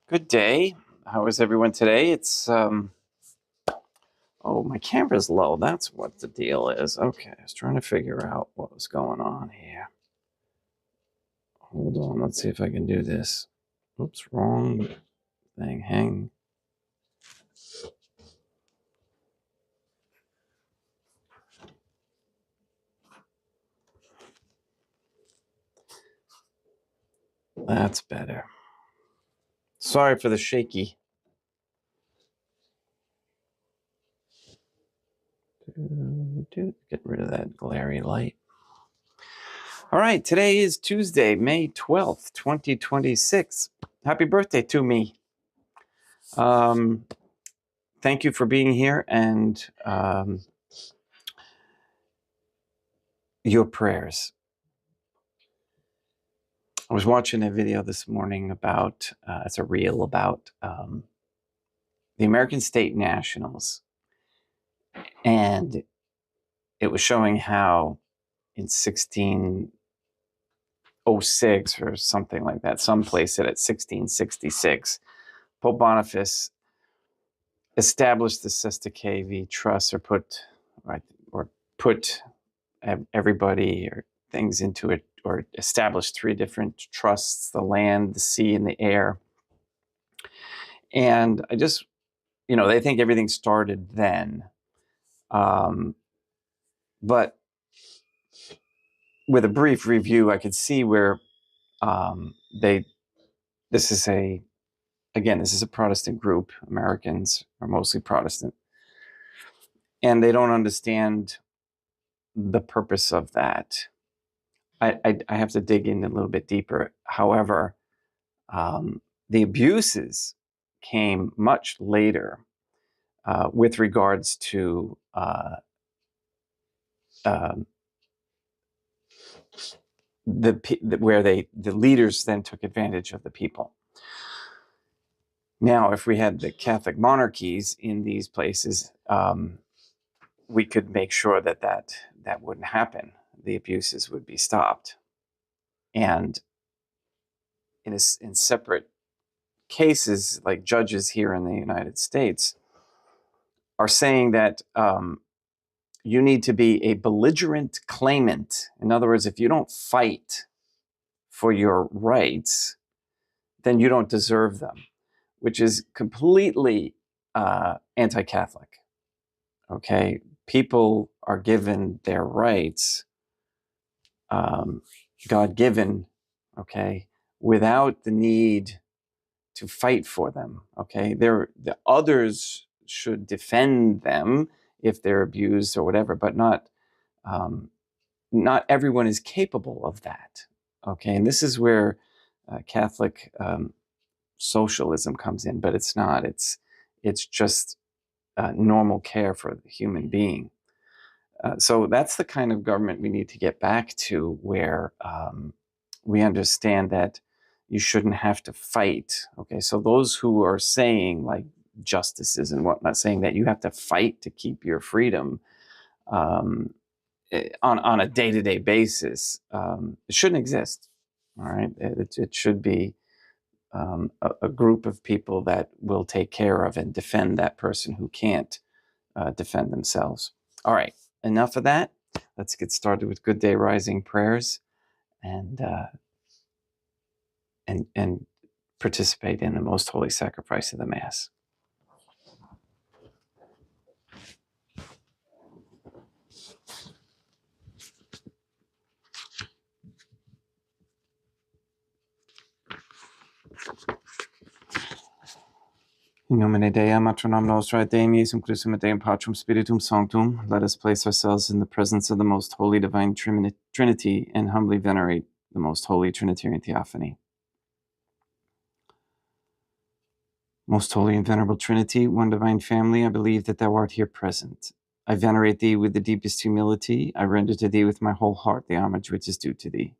Good day. How is everyone today? It's, oh, my camera's low. That's what the deal is. Okay, I was trying to figure out what was going on here. Hold on, let's see if I can do this. Oops, wrong thing. Hang. That's better. Sorry for the shaky. Get rid of that glary light. All right, today is Tuesday, May 12th, 2026. Happy birthday to me. Thank you for being here and your prayers. I was watching a video this morning about, it's a reel about the American State Nationals. And it was showing how in 1606 or something like that, some place it at 1666, Pope Boniface established the Sesta Cavi Trust, or put everybody or things into it, or established three different trusts: the land, the sea, and the air. And I just, they think everything started then. But with a brief review, I could see where this is a Protestant group. Americans are mostly Protestant. And they don't understand the purpose of that. I have to dig in a little bit deeper. However, the abuses came much later with regards to where the leaders then took advantage of the people. Now, if we had the Catholic monarchies in these places, we could make sure that wouldn't happen. The abuses would be stopped. And in separate cases, like judges here in the United States are saying that you need to be a belligerent claimant. In other words, if you don't fight for your rights, then you don't deserve them, which is completely anti-Catholic. Okay, people are given their rights, God-given, okay, without the need to fight for them. Okay, the others should defend them if they're abused or whatever, but not everyone is capable of that. Okay, and this is where Catholic socialism comes in, but it's not. It's just normal care for the human being. So that's the kind of government we need to get back to, where we understand that you shouldn't have to fight. Okay, so those who are saying, like justices and whatnot, saying that you have to fight to keep your freedom on a day-to-day basis, it shouldn't exist. All right, it should be a group of people that will take care of and defend that person who can't defend themselves. All right, enough of that. Let's get started with Good Day Rising prayers and participate in the most holy sacrifice of the Mass. In nomine Dei, Matronam Nostra, et Deum Iesum Christum, et Deum Patrum Spiritum Sanctum, let us place ourselves in the presence of the most holy divine Trinity and humbly venerate the most holy Trinitarian Theophany. Most holy and venerable Trinity, one divine family, I believe that thou art here present. I venerate thee with the deepest humility. I render to thee with my whole heart the homage which is due to thee.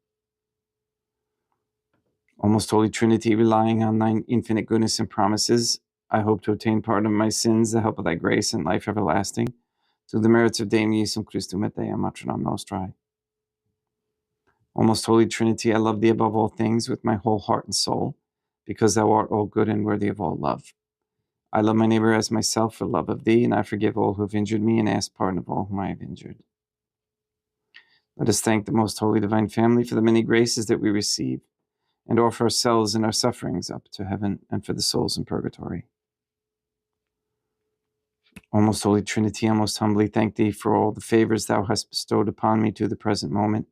O most holy Trinity, relying on thine infinite goodness and promises, I hope to obtain pardon of my sins, the help of thy grace, and life everlasting, through the merits of Deum Iesum Christum et Deum Matronam Nostrae. O most holy Trinity, I love thee above all things with my whole heart and soul. because thou art all good and worthy of all love. I love my neighbor as myself for love of thee, and I forgive all who have injured me and ask pardon of all whom I have injured. Let us thank the most holy divine family for the many graces that we receive, and offer ourselves and our sufferings up to heaven and for the souls in purgatory. O most holy Trinity, I most humbly thank thee for all the favors thou hast bestowed upon me to the present moment.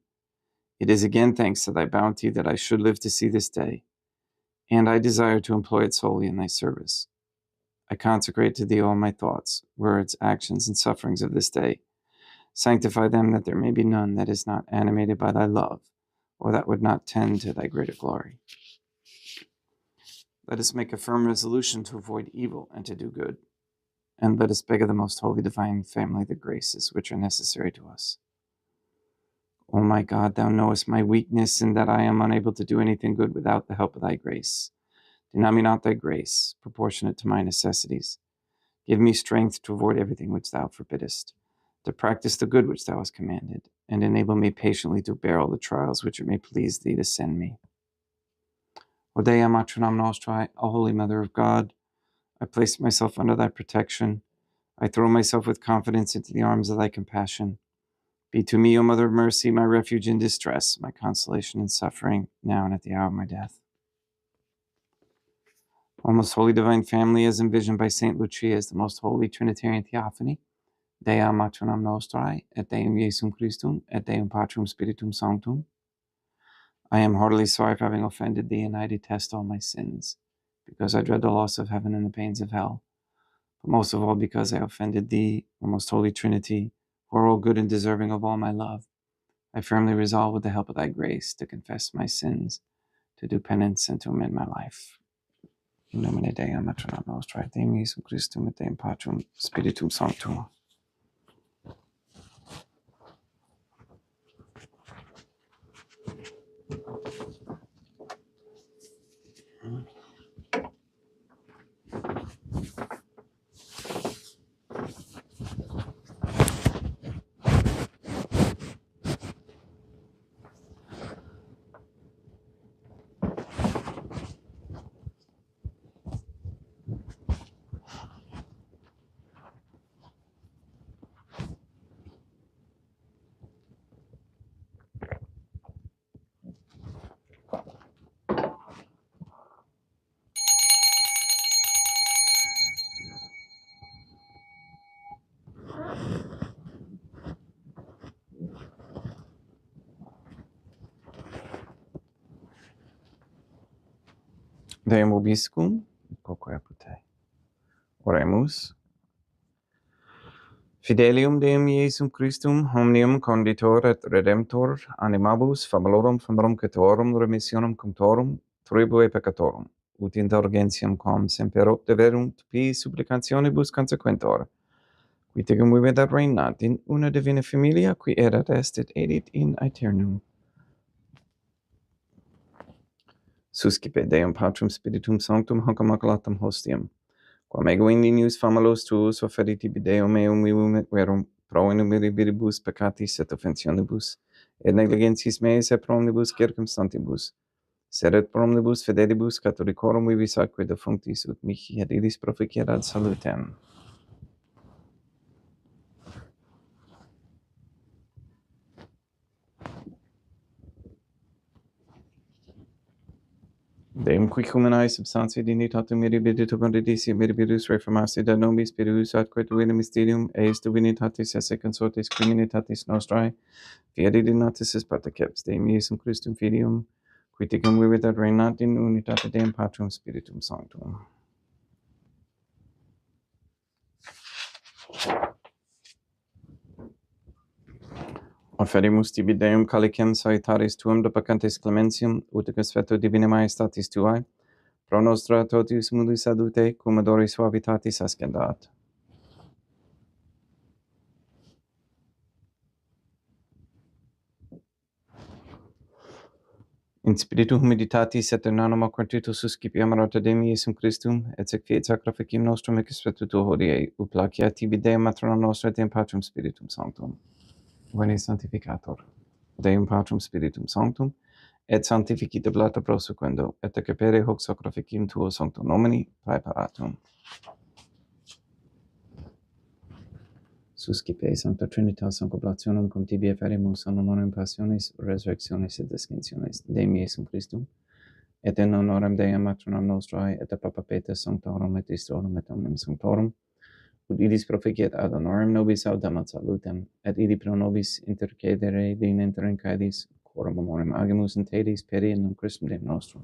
It is again thanks to thy bounty that I should live to see this day, and I desire to employ it solely in thy service. I consecrate to thee all my thoughts, words, actions, and sufferings of this day. Sanctify them, that there may be none that is not animated by thy love, or that would not tend to thy greater glory. Let us make a firm resolution to avoid evil and to do good, and let us beg of the most holy divine family the graces which are necessary to us. O my God, thou knowest my weakness, and that I am unable to do anything good without the help of thy grace. Deny me not thy grace, proportionate to my necessities. Give me strength to avoid everything which thou forbiddest, to practice the good which thou hast commanded, and enable me patiently to bear all the trials which it may please thee to send me. O Dea Matronam Nostrae, O Holy Mother of God, I place myself under thy protection. I throw myself with confidence into the arms of thy compassion. Be to me, O Mother of Mercy, my refuge in distress, my consolation in suffering, now and at the hour of my death. O most holy divine family, as envisioned by Saint Lucia as the most holy Trinitarian Theophany, Dea Matronam Nostrae, et Deum Iesum Christum, et Deum Patrum Spiritum Sanctum, I am heartily sorry for having offended thee, and I detest all my sins, because I dread the loss of heaven and the pains of hell, but most of all because I offended thee, O most holy Trinity, who are all good and deserving of all my love. I firmly resolve, with the help of thy grace, to confess my sins, to do penance, and to amend my life. In nomine Dei, Matronam Nostrae, Deum Iesum Christum, et Deum Patrum Spiritum Sanctum. Deum vobiscum, quoque apud te. Oremus. Fidelium Deum Iesum Christum, omnium conditor et redemptor, animabus fabulorum catorum remissionum cunctorum, tribue peccatorum, ut indulgentiam quam semper obteverunt pi supplicationibus consequentor, qui tegum vivedat reinat in una divina familia, qui erat est et edit in aeternum. Suscipe Deum Patrum Spiritum Sanctum hoc immaculatam hostiam, quam ego in linius famulos tuus offerit tibi Deum meum vivum et verum, pro innumerabilibus peccatis et offensionibus, et negligentiis meis et pro omnibus circumstantibus, sed et pro omnibus fidelibus catholicorum vivis atque defunctis ut mihi et illis proficiat ad salutem. Deum qui humanae substantiae dignitatum mirabilitu conditisi mirabilis reformasti da nobis spiritus atque tu in mysterium eis divinitatis esse consortis criminitatis nostrae, fiat dignatis is partaceps Deum Iesum Christum Filium, qui tecum vivit et reinat in unitate Deum Patrum Spiritum Sanctum. Offerimus tibi Deum calicem salutaris tuum de peccantis clementium, ut consueto divina maestatis tuae, pro nostra totius mundi salute, cum odori suavitatis ascendat. In spiritu humiditatis et in anima quantitus suscipiam rata Deum Iesum Christum, et sec fiat sacrificium nostrum et consueto tuo hodie, ut placia tibi Deum Matronam Nostrae Deum Patrum Spiritum Sanctum. Veni Sanctificator. Deum Patrum Spiritum Sanctum, et sanctifici deblata prosequendo, et accepere hoc sacrificium tuo sancto nomini praeparatum. Suscipe Sancta Trinitas concoblationum cum tibi eferimus an honorem passionis, resurrectionis et descensionis Dei Iesum Christum, et in honorem Dei matronam nostrae, et a Papa Peter Sanctorum et Istrorum et omnem Sanctorum, ut idis proficiat ad honorem nobis audamat salutem, et idi pro nobis intercedere din interincaedis, quorum amorem agimus in tedis peri in nom Christum Deum nostrum.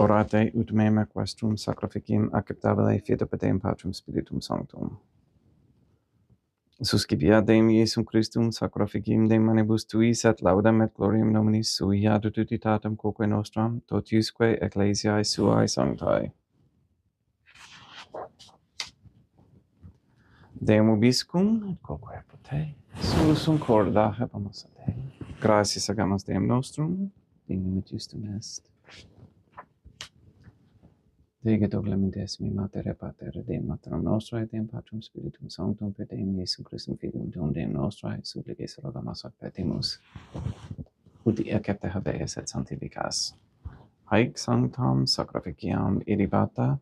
Orate ut mem equestrum sacrificium acceptabile fiat Deum Patrum Spiritum Sanctum. Suscipiat Deum Iesum Christum sacrificium de manibus tuis et laudam et gloriam nominis sui ad utitatem quoque nostram, totiusque ecclesiae suae sanctae. Deum ubiscum, et quoque pote, sulusum corda habemus a Te. Gratias agamus Deum nostrum, dignum et justum est. Digeto clementes mi mater et pater, Deum materam nostrae, Deum Patrum Spiritum Sanctum, per Deum Iesum Christum Filium tuum Deum nostrae, supplices rogamus ac petimus, ut accepte habeas et sanctificas. Haec sanctam sacrificiam irribata,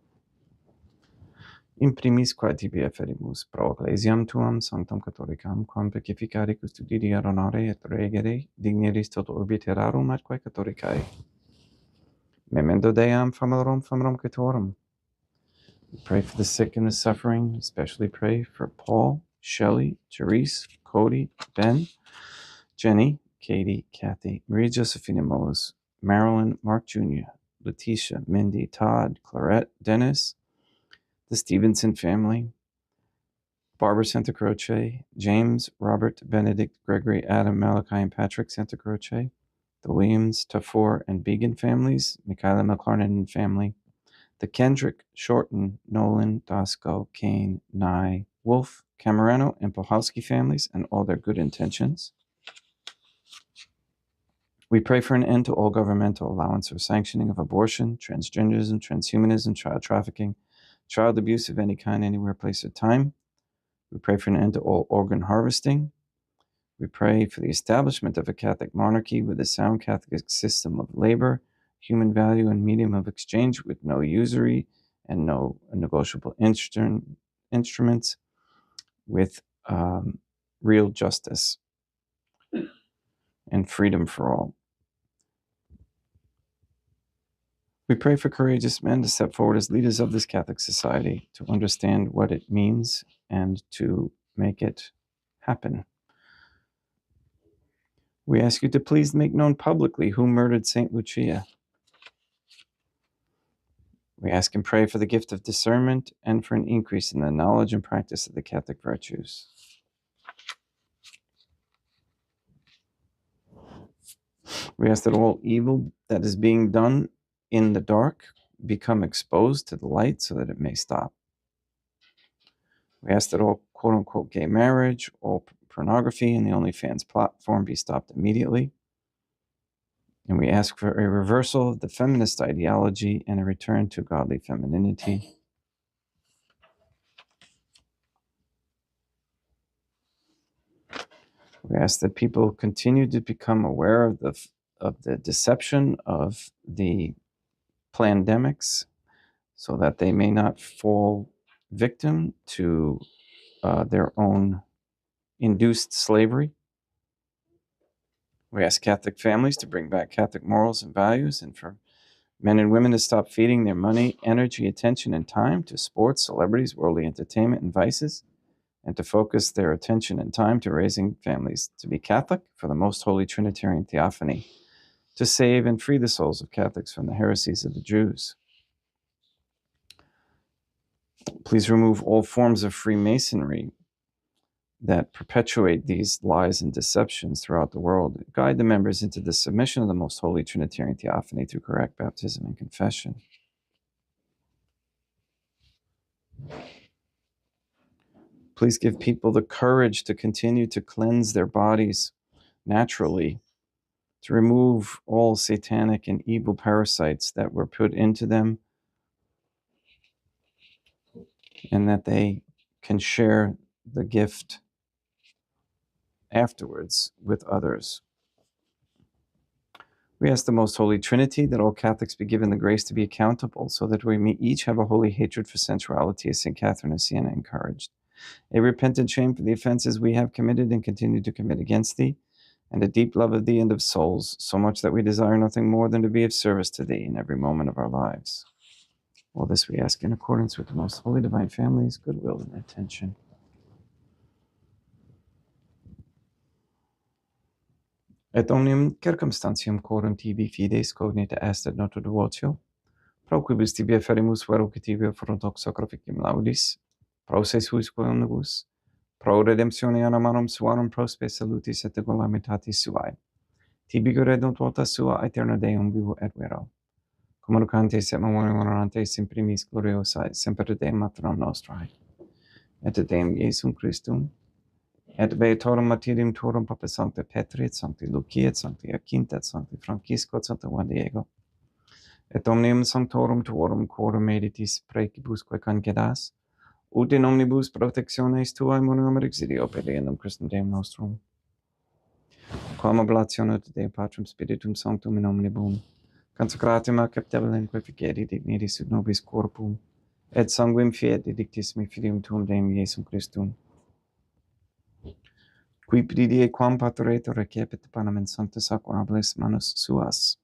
in primis quae tibi eferimus pro ecclesiam tuam sanctam catholicam, quam pacificare custodire ad honore et regere digneris tot orbi terrarum atque catholicae. Memento Deam famorum catorum. We pray for the sick and the suffering, especially pray for Paul, Shelley, Therese, Cody, Ben, Jenny, Katie, Kathy, Maria Josephina Mose, Marilyn, Mark Jr., Letitia, Mindy, Todd, Clarette, Dennis, the Stevenson family, Barbara Santa Croce, James, Robert, Benedict, Gregory, Adam, Malachi, and Patrick Santa Croce, the Williams, Tafour, and Began families, Michaela McLarnon and family, the Kendrick, Shorten, Nolan, Dasco, Kane, Nye, Wolf, Camerano, and Pohalski families, and all their good intentions. We pray for an end to all governmental allowance or sanctioning of abortion, transgenderism, transhumanism, child trafficking, child abuse of any kind, anywhere, place, or time. We pray for an end to all organ harvesting. We pray for the establishment of a Catholic monarchy with a sound Catholic system of labor, human value, and medium of exchange with no usury and no negotiable instruments, with real justice and freedom for all. We pray for courageous men to step forward as leaders of this Catholic society, to understand what it means and to make it happen. We ask you to please make known publicly who murdered St. Lucia. We ask and pray for the gift of discernment and for an increase in the knowledge and practice of the Catholic virtues. We ask that all evil that is being done in the dark become exposed to the light so that it may stop. We ask that all quote-unquote gay marriage, all pornography, and the OnlyFans platform be stopped immediately. And we ask for a reversal of the feminist ideology and a return to godly femininity. We ask that people continue to become aware of the deception of the pandemics so that they may not fall victim to their own induced slavery. We ask Catholic families to bring back Catholic morals and values, and for men and women to stop feeding their money, energy, attention, and time to sports, celebrities, worldly entertainment, and vices, and to focus their attention and time to raising families to be Catholic for the Most Holy Trinitarian Theophany, to save and free the souls of Catholics from the heresies of the Jews. Please remove all forms of Freemasonry that perpetuate these lies and deceptions throughout the world. Guide the members into the submission of the Most Holy Trinitarian Theophany through correct baptism and confession. Please give people the courage to continue to cleanse their bodies naturally, to remove all satanic and evil parasites that were put into them, and that they can share the gift afterwards with others. We ask the Most Holy Trinity that all Catholics be given the grace to be accountable, so that we may each have a holy hatred for sensuality, as St. Catherine of Siena encouraged, a repentant shame for the offenses we have committed and continue to commit against thee, and a deep love of thee and of souls, so much that we desire nothing more than to be of service to thee in every moment of our lives. All this we ask in accordance with the Most Holy Divine Family's goodwill and attention. Et omnium circumstantium quorum tibi fides cognita est et nota devotio, pro quibus tibi afferimus verocitibio frontox sacrificium laudis, pro se suis omnibus, pro redemptione animarum suarum prospe salutis et calamitatis suae, tibi redunt volta sua aeterna Deum vivo et vero, communicantes et memoriam honorantes in primis gloriosae, semper Deum maternam nostrae, et Deum Iesum Christum, et beatorum martyrium tuorum Papa Sancta Petri, et Sancti Lucia, et Sancti Jacinta, et Sancti Francisco, et Sancta Juan Diego, et omnium sanctorum tuorum quorum meditis precibusque concedas, ut in omnibus protectiones tuae monium exidio per Deum Christum Deum nostrum. Quam oblatione Dei Patrum Spiritum Sanctum in omnibus, consecratum a capitelinque ficeri dignitis ut nobis corpum, et sanguim fiat dictissimi filium tuum Deum Iesum Christum, qui pridie quam paturetur recepit panem in sancta sacramentis manus suas,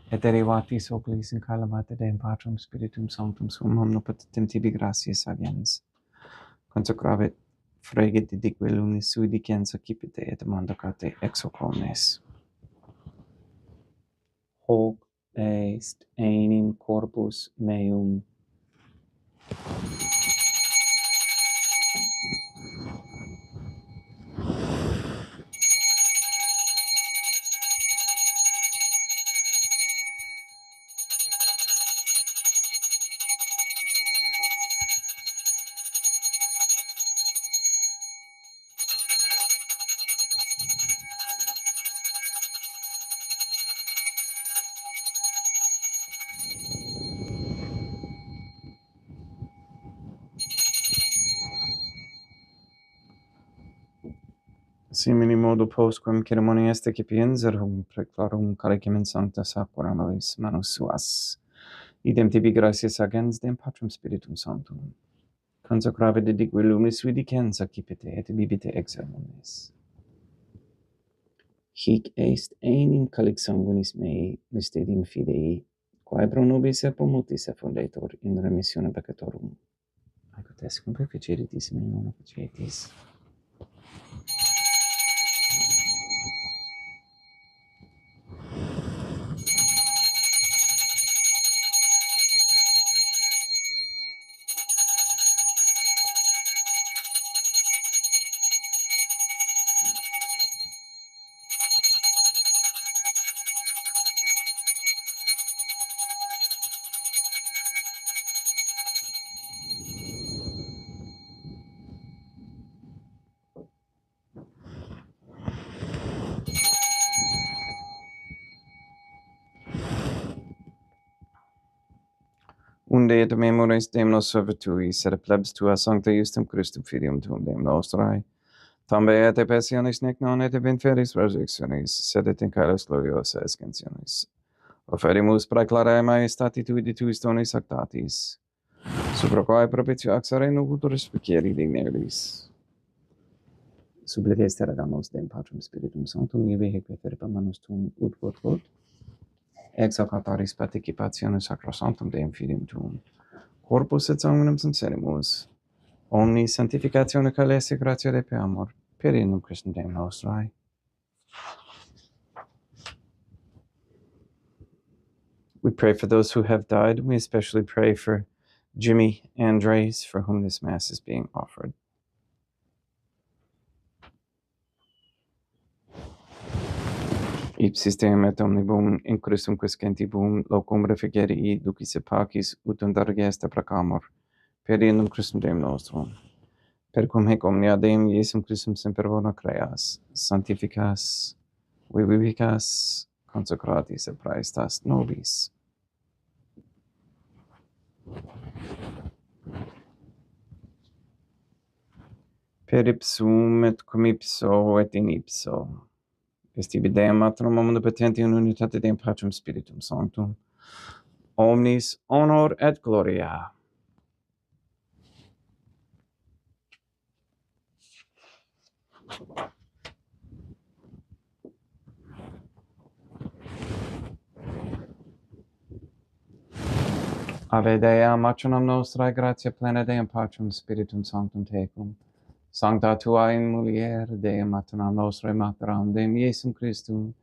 et derivatis oculis in calamate Deum Patrum Spiritum Sanctum sum omnipotentem tibi gratias agens, consecravit fregit didique lunis sui dicens accipite et mandacate ex hoc omnes. Hoc est enim corpus meum. Simini modo postquem ceremonia est excipiens, erum preclarum calicem in sancta sacramentis manus suas. Idem tibi gratias agens Deum Patrum Spiritum Sanctum. Consecravit didique lumis sui dicens accipite et bibite ex omnes. Hic est enim calix sanguinis mei mystidium fidei, quae pro nobis et pro multis effundetur in remissione peccatorum. Aequo est cum perficeritis mei non facetis. Unde et memores Deum nos servitui, sed plebs tua sancta justum Christum filium tuum Deum nostrae, tambe et passionis nec non et inferis resurrectionis, sed et in caelis gloriosa ascensionis. Offerimus praeclare maestati tui de tuis donis actatis, supra quae propitio axare nucutur spicieri digneris. Supplices te regamus Deum Patrum Spiritum Sanctum, ibi hic preferita manus tuum ut quod, ex hoc autaris participationis sacrosanctum Deum Filium tuum, corpus et sanguinem sincerimus, omni sanctificatione calesi gratia Dei per amor, per Deum Christum Deum nostrae. We pray for those who have died. We especially pray for Jimmy Andres, for whom this Mass is being offered. Ipsis Deum et omnibus in Christum quiscentibus locum refigerii ducis et pacis ut undargesta placamur, per Deum Christum Deum nostrum. Per cum hic omnia Deum Iesum Christum semper bona creas, sanctificas, vivificas, consecratis et praestas nobis. Per ipsum et cum ipso et in ipso. Est ibi Deum Matrum omnipotenti in unitate Deum Patrum Spiritum Sanctum. Omnis honor et gloria. Ave Dea, matronum nostrae, gratia plena Deum Patrum Spiritum Sanctum tecum. Sancta tua in mulier, Deum matronum nostrae materam, Deum Iesum Christum,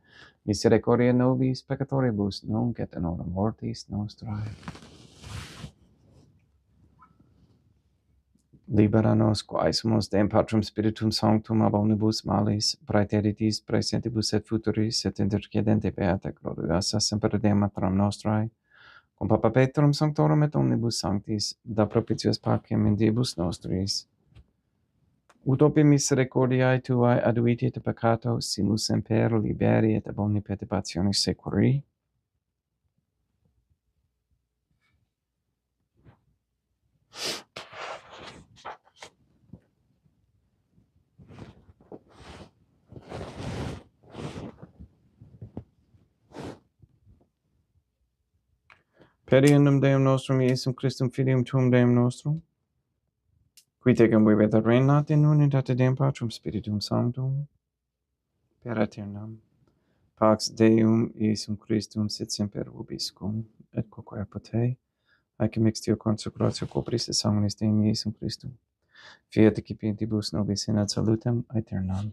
misericordia nobis peccatoribus, nunc et in hora mortis nostrae. Libera nos, quae sumus Deum Patrum Spiritum Sanctum ab omnibus malis, praeteritis, praesentibus et futuris, et intercedente beata gloriosa semper Deum matronum nostrae, cum Papa Petrum Sanctorum et omnibus sanctis, da propitios pacem in Diebus nostris. Utopi misericordiae tuae aduiti et peccato, simus semper liberi et ab omni perturbationis securi. Per eundem Deum nostrum Iesum Christum Filium tuum Deum nostrum, qui tecum vivit et regnat in unitate Deum Patrum Spiritum Sanctum, per aeternam. Pax Deum Iesum Christum sit semper vobiscum, et quoque apotei, haec mixtio consecratio copris et sanguinis Deum Iesum Christum. Fiat excipientibus nobis in ad salutem aeternam.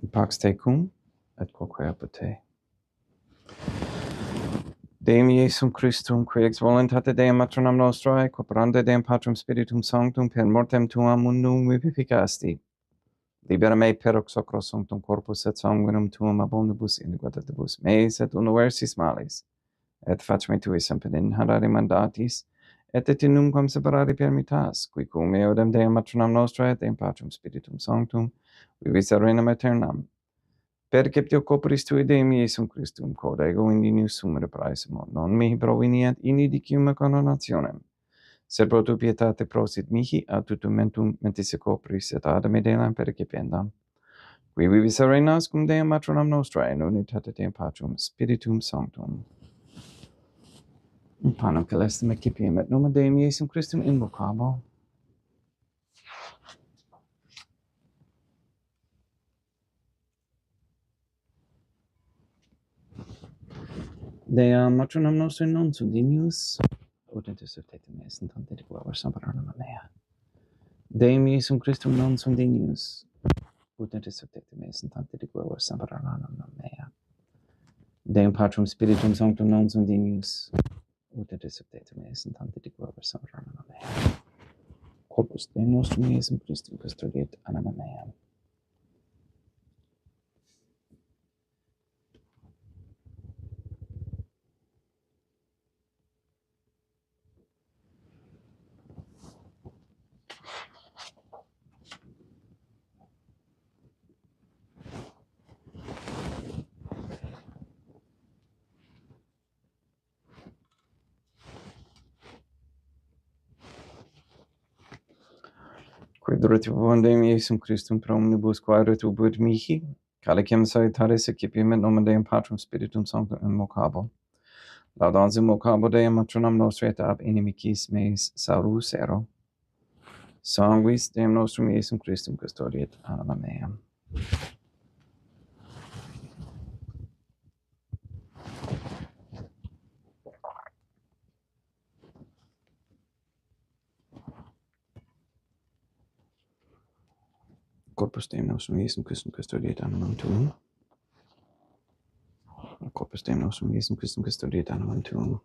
Pax tecum, et quoque apotei. Deum Iesum Christum, qui ex voluntate Deum matronam nostrae, cooperante Deum Patrum Spiritum Sanctum, per mortem tuam mundum vivificasti. Libera me per sacro sanctum corpus et sanguinum tuum ab omnibus iniquitatibus meis et universis malis. Et fac me tui semper inharare mandatis, et numquam separare permittas, qui cum eodem Deum matronam nostrae, Deum Patrum Spiritum Sanctum, vivis et regnam aeternam. Perceptio corporis tui Deum Iesum Christum, quod ego in inius sumere praesimo, non mihi proveniat in idicium coronationem, sed pro tu pietate prosit mihi ad tutum mentum mentis corporis et ad me delam percipiendam, qui vivis et regnas cum Deum matronam nostrae in unitate Deum Patrum Spiritum Sanctum. In panem celestem excipiem et nomen Deum Iesum Christum invocabo. Deum matronam nostrae non sunt dignius, ut interceptetum meis in tante de gloria samparana mea. Deum Iesum Christum non sunt dignius, ut interceptetum meis in tante de gloria samparana mea. Deum Patrum Spiritum Sanctum non sunt dignius, ut interceptetum meis in tante de gloria samparana mea. Corpus Deum nostrum Iesum Christum custodiet anima mea. Quid retribuam Deum Iesum Christum pro omnibus quae retribuit mihi, calicem salutaris excipiem et nomen Deum Patrum Spiritum Sanctum invocabo. Laudans invocabo Deum matronam nostrae et ab inimicis meis salus ero. Sanguis Deum nostrum Iesum Christum custodiet anima meam. Corpus Deum nostrum Iesum Christum custodiet animam tuum. Corpus Deum nostrum Iesum Christum custodiet animam tuum.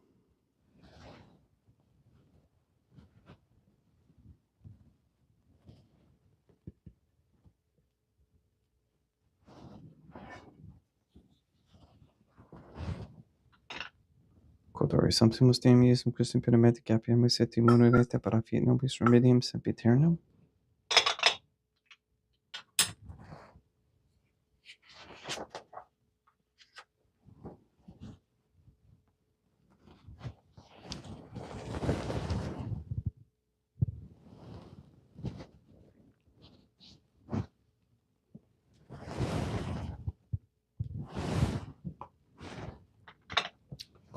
Codori sumptumus Deum Iesum Christum permette capiamus et immunirete parafiet nobis remedium sempiternum.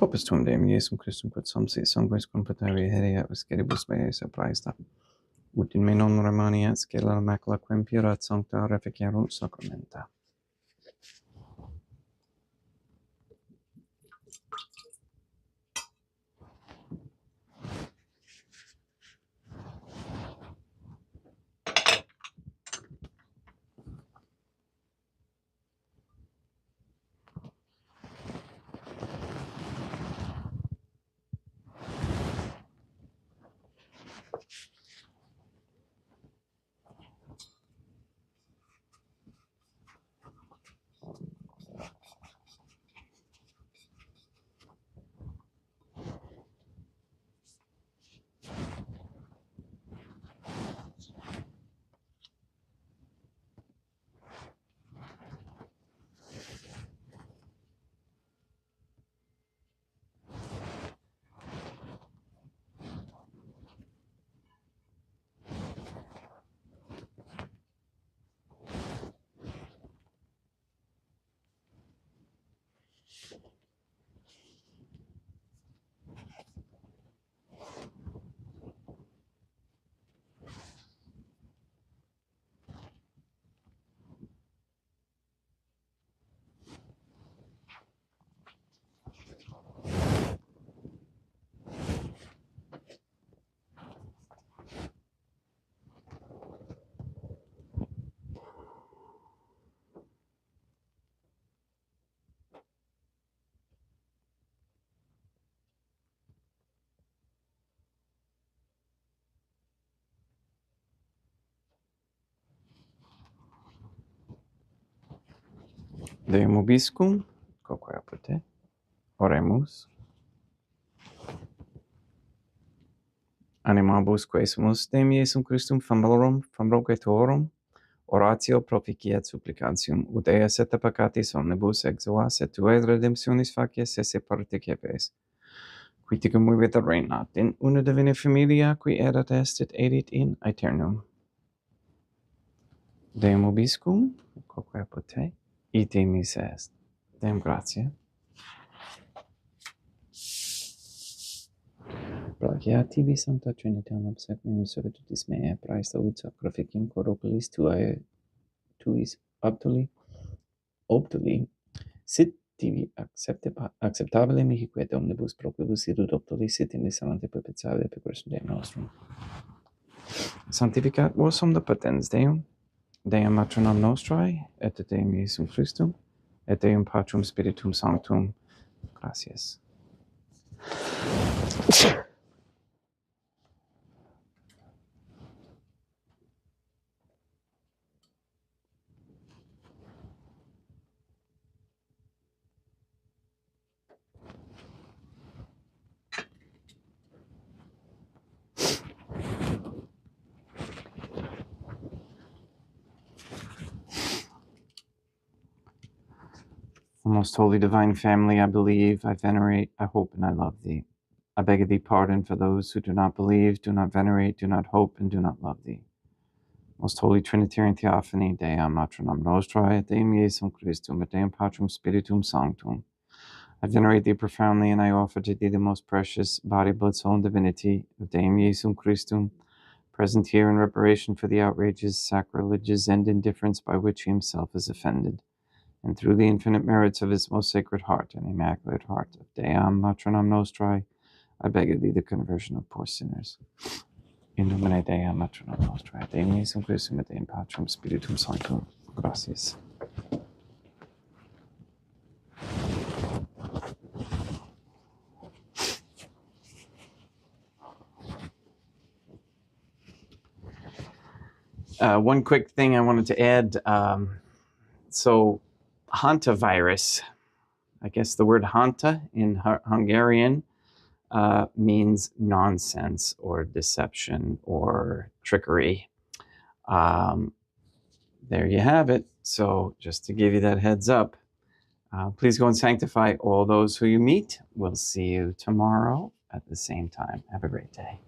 Hoppas tum Deum Iesum Christum quod somsi sanguis completari hereat visceribus meis apraesta. Ut in me non remaniat scela macula quem purat sancta reficiarunt sacramenta. Deum obiscum, quoque apud. Oremus. Animabus quesumus Deum Iesum Christum famrogetorum, oratio proficiat supplicantium, ut eas et peccatis omnibus exuas, et tuae redemptionis facies esse particepes. Qui ticum vivit reinat in una divina familia, qui erat est et edit in aeternum. Deum obiscum, quoque apud te, ite mis est. Deum gratia. Plagia tibi sancta Trinitatem obsequium servitutis mea, praesta ut sacrificium corporis tuis optuli, sit tibi acceptabile mihi quet omnibus proquibus irud optuli sit in salante perpetuale per Christum Deum nostrum. Sanctificat vos omnipotens Deum, Deum matronam nostrae, et Deum Iesum Christum, et Deum Patrum Spiritum Sanctum. Gracias. Most holy divine family, I believe, I venerate, I hope, and I love thee. I beg of thee pardon for those who do not believe, do not venerate, do not hope, and do not love thee. Most holy Trinitarian Theophany, Deum matronam nostrae, et Deum Iesum Christum, et Deum Patrum Spiritum Sanctum. I venerate thee profoundly, and I offer to thee the most precious body, blood, soul, and divinity of Deum Iesum Christum, present here in reparation for the outrages, sacrileges, and indifference by which he himself is offended, and through the infinite merits of his most sacred heart and immaculate heart of Deum matronam nostrae, I beg of thee the conversion of poor sinners. In nomine Deum matronam nostrae, Deum Iesum Christum, et Deum Patrum Spiritum Sanctum. Gracias. One quick thing I wanted to add. So, hantavirus, I guess the word hanta in Hungarian means nonsense or deception or trickery. There you have it. So, just to give you that heads up, please go and sanctify all those who you meet. We'll see you tomorrow at the same time. Have a great day.